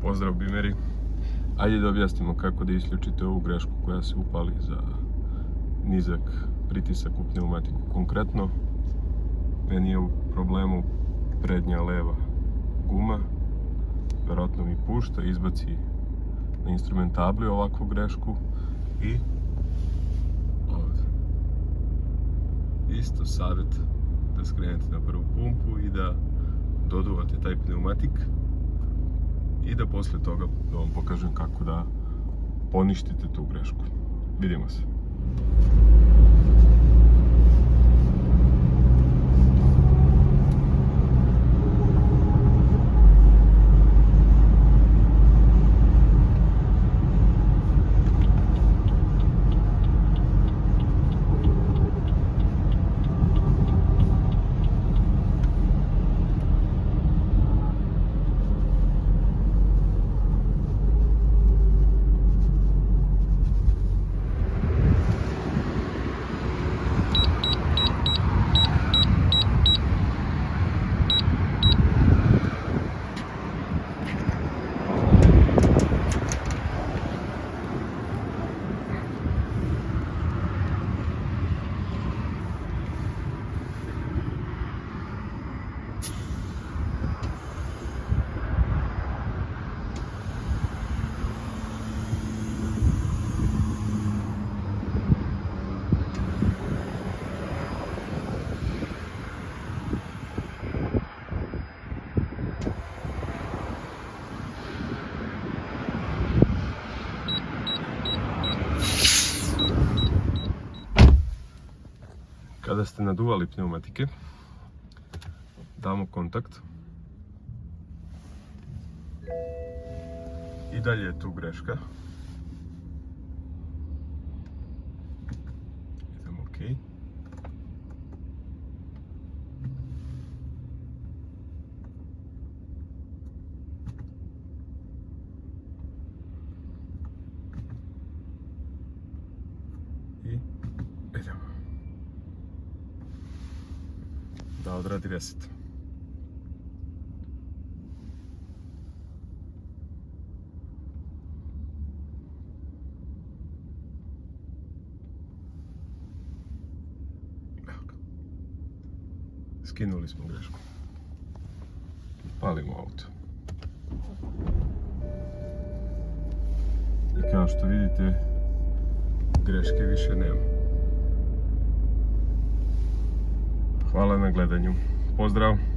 Pozdrav Bimeri. Ajde da objasnimo kako da isključite ovu grešku koja se upali za nizak pritisak u pneumatiku. Konkretno, meni je u problemu prednja leva guma. Verovatno mi pušta, izbaci na instrumentabli ovakvu grešku i ovdje. Isto savjet da skrenete na prvu pumpu i da doduvate taj pneumatik i da posle toga da vam pokažem kako da poništite tu grešku. Vidimo se. Kada ste naduvali pneumatike, damo kontakt. I dalje je tu greška. Idemo OK. I idemo. Da odradi reset. Skinuli smo grešku. Palimo auto. I kao što vidite, greške više nema. Hvala na gledanju. Pozdrav!